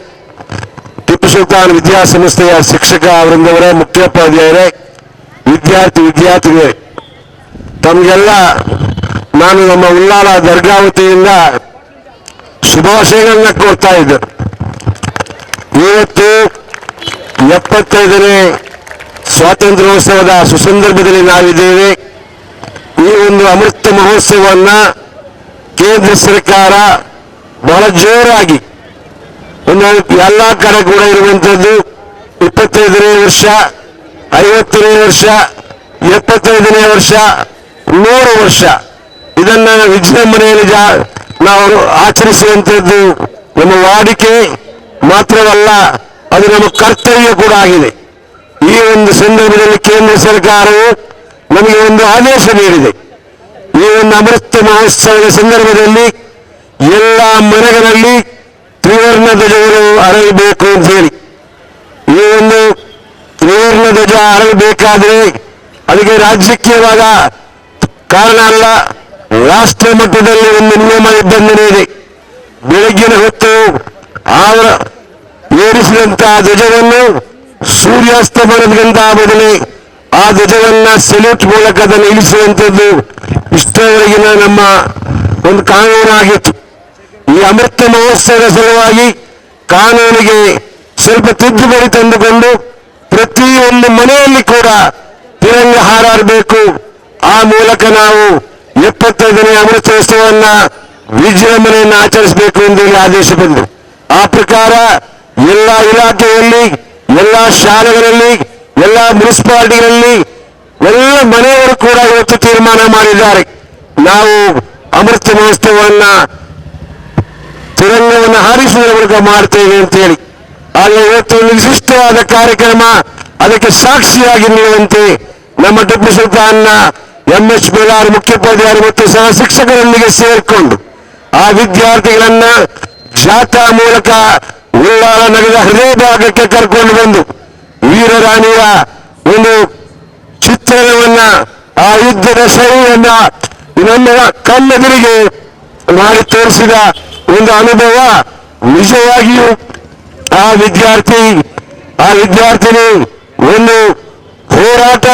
ಟಿಪ್ಪು ಸುಲ್ತಾನ್ ವಿದ್ಯಾಸಂಸ್ಥೆಯ ಶಿಕ್ಷಕ ವೃಂದವರೇ, ಮುಖ್ಯೋಪಾಧ್ಯಾಯರೇ, ವಿದ್ಯಾರ್ಥಿಗಳೇ, ತಮಗೆಲ್ಲ ನಾನು ನಮ್ಮ ಉಳ್ಳಾಳ ದರ್ಗಾ ವತಿಯಿಂದ ಶುಭಾಶಯಗಳನ್ನ ಕೋರ್ತಾ ಇದ್ದೆ. ಇವತ್ತು 75ನೇ ಸ್ವಾತಂತ್ರ್ಯೋತ್ಸವದ ಸುಸಂದರ್ಭದಲ್ಲಿ ನಾವಿದ್ದೇವೆ. ಈ ಒಂದು ಅಮೃತ ಮಹೋತ್ಸವವನ್ನ ಕೇಂದ್ರ ಸರ್ಕಾರ ಬಹಳ ಜೋರಾಗಿ ಒಂದು ಎಲ್ಲ ಕಡೆ ಕೂಡ ಇರುವಂತದ್ದು 25ನೇ ವರ್ಷ, 50ನೇ ವರ್ಷ, 75ನೇ ವರ್ಷ, 100 ವರ್ಷ ಇದನ್ನ ವಿಜೃಂಭಣೆಯಲ್ಲಿ ನಾವು ಆಚರಿಸುವಂತದ್ದು ನಮ್ಮ ವಾಡಿಕೆ ಮಾತ್ರವಲ್ಲ, ಅದು ನಮ್ಮ ಕರ್ತವ್ಯ ಕೂಡ ಆಗಿದೆ. ಈ ಒಂದು ಸಂದರ್ಭದಲ್ಲಿ ಕೇಂದ್ರ ಸರ್ಕಾರವು ನಮಗೆ ಒಂದು ಆದೇಶ ನೀಡಿದೆ. ಈ ಒಂದು ಅಮೃತ ಮಹೋತ್ಸವದ ಸಂದರ್ಭದಲ್ಲಿ ಎಲ್ಲ ಮನೆಗಳಲ್ಲಿ ತ್ರಿವರ್ಣ ಧ್ವಜಗಳು ಅರಳಬೇಕು ಅಂತ ಹೇಳಿ. ಈ ಒಂದು ತ್ರಿವರ್ಣ ಧ್ವಜ ಅರಳಬೇಕಾದ್ರೆ ಅದಕ್ಕೆ ರಾಜಕೀಯವಾದ ಕಾರಣ ಅಲ್ಲ, ರಾಷ್ಟ್ರ ಮಟ್ಟದಲ್ಲಿ ಒಂದು ನಿಯಮ ನಿಬಂಧನೆ ಇದೆ. ಬೆಳಗ್ಗಿನ ಹೊತ್ತು ಏರಿಸಿದಂತಹ ಧ್ವಜವನ್ನು ಸೂರ್ಯಾಸ್ತಮನದಂತಹ ಮೊದಲೇ ಆ ಧ್ವಜವನ್ನ ಸೆಲ್ಯೂಟ್ ಮೂಲಕ ಅದನ್ನು ಇಳಿಸುವಂಥದ್ದು ಇಷ್ಟವರೆಗಿನ ನಮ್ಮ ಒಂದು ಕಾನೂನಾಗಿತ್ತು. ಈ ಅಮೃತ ಮಹೋತ್ಸವದ ಸಲುವಾಗಿ ಕಾನೂನಿಗೆ ಸ್ವಲ್ಪ ತಿದ್ದುಪಡಿ ತಂದುಕೊಂಡು ಪ್ರತಿಯೊಂದು ಮನೆಯಲ್ಲಿ ಕೂಡ ತಿರಂಗ ಹಾರಾಡಬೇಕು. ಆ ಮೂಲಕ ನಾವು 75ನೇ ಅಮೃತೋತ್ಸವವನ್ನ ವಿಜೃಂಭಣೆಯನ್ನು ಆಚರಿಸಬೇಕು ಎಂದು ಆದೇಶ ಬಂದು, ಆ ಪ್ರಕಾರ ಎಲ್ಲ ಇಲಾಖೆಯಲ್ಲಿ, ಎಲ್ಲ ಶಾಲೆಗಳಲ್ಲಿ, ಎಲ್ಲ ಮುನ್ಸಿಪಾಲಿಟಿಗಳಲ್ಲಿ ಎಲ್ಲ ಮನೆಯವರು ಕೂಡ ಇವತ್ತು ತೀರ್ಮಾನ ಮಾಡಿದ್ದಾರೆ, ನಾವು ಅಮೃತ ಮಹೋತ್ಸವವನ್ನ ತಿರಂಗವನ್ನು ಹಾರಿಸುವುದರ ಮೂಲಕ ಮಾಡ್ತೇವೆ ಅಂತೇಳಿ. ಆದರೆ ಇವತ್ತು ಒಂದು ವಿಶಿಷ್ಟವಾದ ಕಾರ್ಯಕ್ರಮ, ಅದಕ್ಕೆ ಸಾಕ್ಷಿಯಾಗಿ ನಿಲ್ಲುವಂತೆ ನಮ್ಮ ಟಿಪ್ಪು ಸುಲ್ತಾನ್ನ MS ಬೇಲಾರ್ ಮುಖ್ಯೋಪಾಧ್ಯಾಯರು ಮತ್ತು ಸಹ ಶಿಕ್ಷಕರೊಂದಿಗೆ ಸೇರಿಕೊಂಡು ಆ ವಿದ್ಯಾರ್ಥಿಗಳನ್ನ ಜಾಥಾ ಮೂಲಕ ಉಳ್ಳಾಲ ನಗರದ ಹೃದಯ ಭಾಗಕ್ಕೆ ಕರ್ಕೊಂಡು ಬಂದು ವೀರರಾಣಿಯ ಒಂದು ಚಿತ್ರಣವನ್ನ, ಆ ಯುದ್ಧದ ಶೈಲಿಯನ್ನ ನಮ್ಮ ಕಣ್ಣೆದುರಿಗೆ ಮಾಡಿ ತೋರಿಸಿದ ಒಂದು ಅನುಭವ ನಿಜವಾಗಿಯೂ ಆ ವಿದ್ಯಾರ್ಥಿನಿ ಒಂದು ಹೋರಾಟ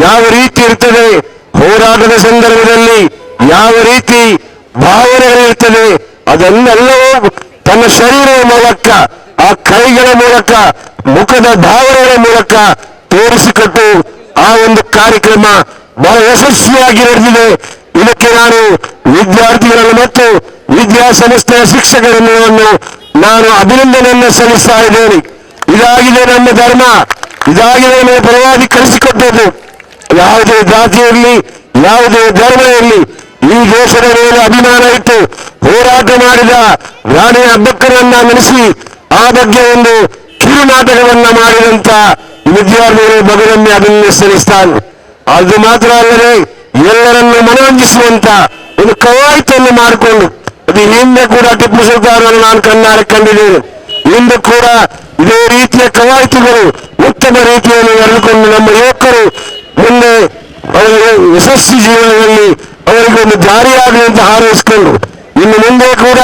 ಯಾವ ರೀತಿ ಇರ್ತದೆ, ಹೋರಾಟದ ಸಂದರ್ಭದಲ್ಲಿ ಯಾವ ರೀತಿ ಭಾವನೆಗಳಿರ್ತದೆ, ಅದನ್ನೆಲ್ಲವೂ ತನ್ನ ಶರೀರದ ಮೂಲಕ, ಆ ಕೈಗಳ ಮೂಲಕ, ಮುಖದ ಭಾವನೆಗಳ ಮೂಲಕ ತೋರಿಸಿಕೊಟ್ಟು ಆ ಒಂದು ಕಾರ್ಯಕ್ರಮ ಬಹಳ ಯಶಸ್ವಿಯಾಗಿ ನಡೆದಿದೆ. ಇದಕ್ಕೆ ನಾನು ವಿದ್ಯಾರ್ಥಿಗಳನ್ನು ಮತ್ತು ವಿದ್ಯಾಸಂಸ್ಥೆಯ ಶಿಕ್ಷಕರನ್ನು ನಾನು ಅಭಿನಂದನೆಯನ್ನು ಸಲ್ಲಿಸ್ತಾ ಇದ್ದೇನೆ. ಇದಾಗಿದೆ ನಮ್ಮ ಧರ್ಮ, ಇದಾಗಿದೆ ನಮ್ಮ ಪರವಾಗಿ ಕಲಿಸಿಕೊಟ್ಟದ್ದು. ಯಾವುದೇ ಜಾತಿಯಲ್ಲಿ, ಯಾವುದೇ ಧರ್ಮ ಇರಲಿ, ಈ ದೇಶದ ಮೇಲೆ ಅಭಿಮಾನ ಇಟ್ಟು ಹೋರಾಟ ಮಾಡಿದ ರಾಣಿ ಅಬ್ಬಕ್ಕರನ್ನ ನೆನೆಸಿ ಆ ಬಗ್ಗೆ ಒಂದು ಕಿರುನಾಟಕವನ್ನ ಮಾಡಿದಂತ ವಿದ್ಯಾರ್ಥಿಗಳು ಮಗನನ್ನೇ ಅಭಿನಂದನೆ ಸಲ್ಲಿಸ್ತಾನೆ. ಅದು ಮಾತ್ರ ಅಲ್ಲದೆ ಎಲ್ಲರನ್ನು ಮನರಂಜಿಸುವಂತ ಒಂದು ಕವಾಯತನ್ನು ಮಾಡಿಕೊಂಡು, ಅದು ಹಿಂದೆ ಕೂಡ ಟಿಪ್ಪು ಸುಲ್ತಾನನ್ನು ನಾನು ಕಣ್ಣಾರೆ ಕಂಡಿದ್ದೇನೆ. ಇಂದು ಕೂಡ ಇದೇ ರೀತಿಯ ಕವಾಯತುಗಳು ಉತ್ತಮ ರೀತಿಯಲ್ಲಿ ನಡೆದುಕೊಂಡು ನಮ್ಮ ಯುವಕರು ಮುಂದೆ ಅವರಿಗೆ ಯಶಸ್ವಿ ಜೀವನದಲ್ಲಿ ಅವರಿಗೆ ಒಂದು ದಾರಿಯಾಗಲಿ ಅಂತ ಹಾರೈಸಿಕೊಂಡು, ಇನ್ನು ಮುಂದೆ ಕೂಡ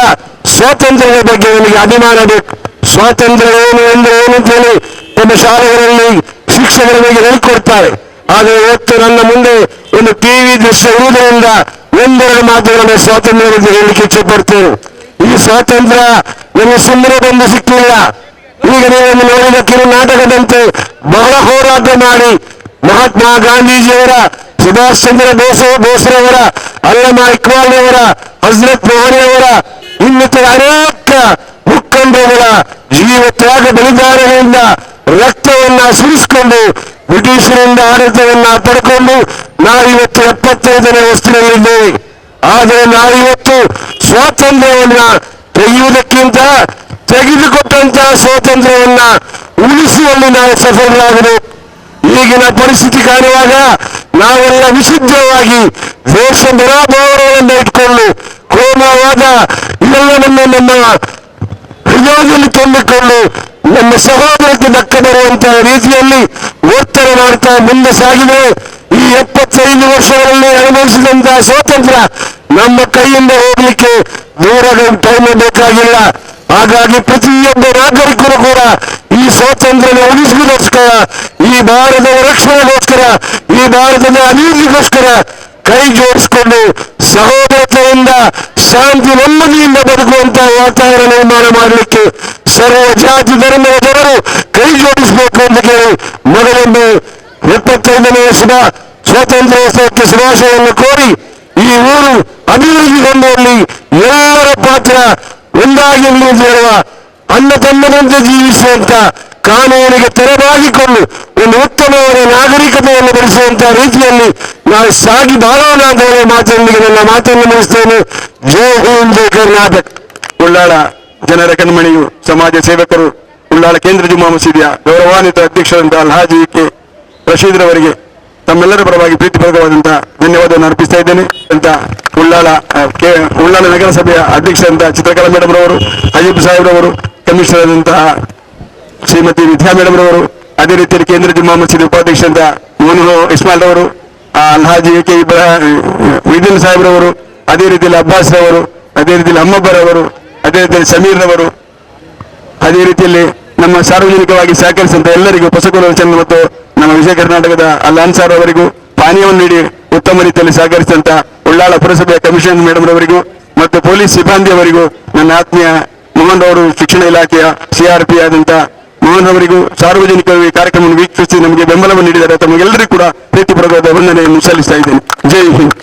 ಸ್ವಾತಂತ್ರ್ಯದ ಬಗ್ಗೆ ನಮಗೆ ಅಭಿಮಾನ ಬೇಕು. ಸ್ವಾತಂತ್ರ್ಯ ಏನು ಎಂದು ಹೇಳಿ ನಮ್ಮ ಶಾಲೆಗಳಲ್ಲಿ ಶಿಕ್ಷಕರಿಗೆ ಹೇಳಿಕೊಡ್ತಾರೆ. ಆದರೆ ಇವತ್ತು ನನ್ನ ಮುಂದೆ ಒಂದು ಟಿವಿ ದೃಶ್ಯ ಇರುವುದರಿಂದ ಒಂದೆರಡು ಮಾತುಗಳನ್ನು ಸ್ವಾತಂತ್ರ್ಯ ಬಗ್ಗೆ ಹೇಳಲಿಕ್ಕೆ ಇಚ್ಛೆಪಡ್ತೇನೆ. ಈ ಸ್ವಾತಂತ್ರ್ಯ ನಮಗೆ ಸುಮ್ಮನೆ ಬಂದು ಸಿಕ್ಕಿಲ್ಲ. ಈಗ ನೀವು ನೋಡಿದ ಕಿರುನಾಟಕದಂತೆ ಬಹಳ ಹೋರಾಟ ಮಾಡಿ ಮಹಾತ್ಮ ಗಾಂಧೀಜಿಯವರ, ಸುಭಾಷ್ ಚಂದ್ರ ಬೋಸ್ರವರ, ಅಲ್ಲಮಾ ಇಕ್ಬಾಲ್ರವರ, ಹಜರತ್ ಮೋಹನಿಯವರ, ಇನ್ನಿತರ ಅನೇಕ ಮುಖಂಡರುಗಳ ಜೀವ ತ್ಯಾಗ ಬಲಿದಾನಗಳಿಂದ ರಕ್ತವನ್ನ ಸುರಿಸಿಕೊಂಡು ಬ್ರಿಟಿಷರಿಂದ ಆಡಳಿತವನ್ನ ಪಡ್ಕೊಂಡು ನಾವಿವತ್ತು 75ನೇ ವರ್ಷದಲ್ಲಿದ್ದೇವೆ. ಆದರೆ ನಾವಿವತ್ತು ಸ್ವಾತಂತ್ರ್ಯವನ್ನ ತೆಗೆಯುವುದಕ್ಕಿಂತ ತೆಗೆದುಕೊಟ್ಟಂತಹ ಸ್ವಾತಂತ್ರ್ಯವನ್ನ ಉಳಿಸುವಲ್ಲಿ ನಾವು ಸಫಲರಾಗಬೇಕು. ಈಗಿನ ಪರಿಸ್ಥಿತಿ ಕಾಣುವಾಗ ನಾವೆಲ್ಲ ವಿಶುದ್ಧವಾಗಿ ದೇಶ ಮನೋಭಾವನೆಯನ್ನು ಇಟ್ಕೊಂಡು ಕೋಮವಾದ ಇವೆಲ್ಲವನ್ನು ನಮ್ಮ ಹೃದಯದಲ್ಲಿ ತುಂಬಿಕೊಂಡು ನಮ್ಮ ಸಹೋದರಕ್ಕೆ ದಕ್ಕ ಬರುವಂತಹ ರೀತಿಯಲ್ಲಿ ವರ್ತನೆ ಮಾಡ್ತಾ ಮುಂದೆ ಸಾಗಿದೆ. ಈ 75 ವರ್ಷಗಳಲ್ಲಿ ಅನುಭವಿಸಿದಂತಹ ಸ್ವಾತಂತ್ರ್ಯ ನಮ್ಮ ಕೈಯಿಂದ ಹೋಗ್ಲಿಕ್ಕೆ ದೂರ ಟೈಮ್ ಬೇಕಾಗಿಲ್ಲ. ಹಾಗಾಗಿ ಪ್ರತಿಯೊಬ್ಬ ನಾಗರಿಕರು ಕೂಡ ಈ ಸ್ವಾತಂತ್ರ್ಯ ಉಳಿಸುವುದಕ್ಕೋಸ್ಕರ, ಈ ಭಾರತದ ರಕ್ಷಣೆಗೋಸ್ಕರ, ಈ ಭಾರತದ ಅಭಿವೃದ್ಧಿಗೋಸ್ಕರ ಕೈ ಜೋಡಿಸಿಕೊಂಡು ಸಹೋದರತೆಯಿಂದ ಶಾಂತಿ ನೆಮ್ಮದಿಯಿಂದ ಬದುಕುವಂತಹ ವಾತಾವರಣ ನಿರ್ಮಾಣ ಮಾಡಲಿಕ್ಕೆ ಸರ್ವ ಜಾತಿ ಧರ್ಮದ ಜನರು ಕೈ ಜೋಡಿಸಬೇಕು ಅಂತ ಕೇಳಿ ಮೊದಲೊಂದು 75ನೇ ವರ್ಷದ ಸ್ವಾತಂತ್ರ್ಯೋತ್ಸವಕ್ಕೆ ಶುಭಾಶಯವನ್ನು ಕೋರಿ ಈ ಊರು ಅಭಿವೃದ್ಧಿ ಹೊಂದುವಲ್ಲಿ ಎಲ್ಲರ ಪಾತ್ರ ಒಂದಾಗಿರಲಿ ಅಂತ ಹೇಳುವ ಅನ್ನ ತಮ್ಮದಂತೆ ಜೀವಿಸುವಂತ ಕಾನೂನಿಗೆ ತೆರೆಬಾಗಿಕೊಂಡು ಒಂದು ಉತ್ತಮವಾದ ನಾಗರಿಕತೆಯನ್ನು ಬೆಳೆಸುವಂತಹ ರೀತಿಯಲ್ಲಿ ನಾವು ಸಾಗಿ ಬಾಳೋಣ ಅಂತ ಹೇಳುವ ಮಾತಿನೊಂದಿಗೆ ನನ್ನ ಮಾತನ್ನು ಮುಗಿಸ್ತೇನೆ. ಜೈ ಹಿಂದ್, ಜೈ ಕರ್ನಾಟಕ. ಉಳ್ಳಾಳ ಜನರ ಕಣ್ಮಣಿಯು ಸಮಾಜ ಸೇವಕರು, ಉಳ್ಳಾಳ ಕೇಂದ್ರ ಜುಮ್ಮಾ ಮಸೀದಿಯ ಗೌರವಾನ್ವಿತ ಅಧ್ಯಕ್ಷರಂತ ಅಲ್ಹಾಜಿ ಕೆ ರಶೀದ್ ರವರಿಗೆ ತಮ್ಮೆಲ್ಲರ ಪರವಾಗಿ ಪ್ರೀತಿಪೂರ್ವಕವಾದಂತಹ ಧನ್ಯವಾದವನ್ನು ಅರ್ಪಿಸ್ತಾ ಇದ್ದೇನೆ ಅಂತ ಉಳ್ಳಾಳ ನಗರಸಭೆಯ ಅಧ್ಯಕ್ಷರಂತ ಚಿತ್ರಕಲಾ ಮೇಡಮ್ ರವರು, ಅಜೀಬ್ ಸಾಹೇಬ್ ರವರು, ಕಮಿಷನರ್ ಆದಂತಹ ಶ್ರೀಮತಿ ವಿದ್ಯಾ ಮೇಡಮ್ ರವರು, ಅದೇ ರೀತಿಯಲ್ಲಿ ಕೇಂದ್ರ ಜುಮ್ಮಾ ಮಸೀದಿ ಉಪಾಧ್ಯಕ್ಷರಂತ ಮೋನು ಇಸ್ಮಾಯಿಲ್ ರವರು, ಅಲ್ಹಾಜಿ ಕೆ ವಿದಿನ್ ಸಾಹೇಬ್ ರವರು, ಅದೇ ರೀತಿಯಲ್ಲಿ ಅಬ್ಬಾಸ್ ರವರು, ಅದೇ ರೀತಿಯಲ್ಲಿ ಅಮ್ಮಬ್ಬರವರು, ಅದೇ ರೀತಿಯಲ್ಲಿ ಸಮೀರ್ ರವರು, ಅದೇ ರೀತಿಯಲ್ಲಿ ನಮ್ಮ ಸಾರ್ವಜನಿಕವಾಗಿ ಸಹಕರಿಸಿದಂತ ಎಲ್ಲರಿಗೂ ಹೊಸಕೋಟೆ ಚಂದ್ರ ಮತ್ತು ನಮ್ಮ ವಿಜಯ ಕರ್ನಾಟಕದ ಅಲ್ ಅನ್ಸಾರ್ ಅವರಿಗೂ ಪಾನೀಯವನ್ನು ನೀಡಿ ಉತ್ತಮ ರೀತಿಯಲ್ಲಿ ಸಹಕರಿಸಿದಂತ ಉಳ್ಳಾಳ ಪುರಸಭೆಯ ಕಮಿಷನರ್ ಮೇಡಮ್ ರವರಿಗೂ ಮತ್ತು ಪೊಲೀಸ್ ಸಿಬ್ಬಂದಿಯವರಿಗೂ ನನ್ನ ಆತ್ಮೀಯ ಮೋಹನ್ ಅವರು ಶಿಕ್ಷಣ ಇಲಾಖೆಯ CRP ಆದಂತ ಮೋಹನ್ ಅವರಿಗೂ ಸಾರ್ವಜನಿಕರು ಈ ಕಾರ್ಯಕ್ರಮವನ್ನು ವೀಕ್ಷಿಸಿ ನಮಗೆ ಬೆಂಬಲವನ್ನು ನೀಡಿದ್ದಾರೆ. ತಮಗೆಲ್ಲರಿಗೂ ಕೂಡ ಪ್ರೀತಿಪೂರ್ವಕವಾದ ವಂದನೆಯನ್ನು ಸಲ್ಲಿಸ್ತಾ ಇದ್ದೇನೆ. ಜೈ ಹಿಂದ್.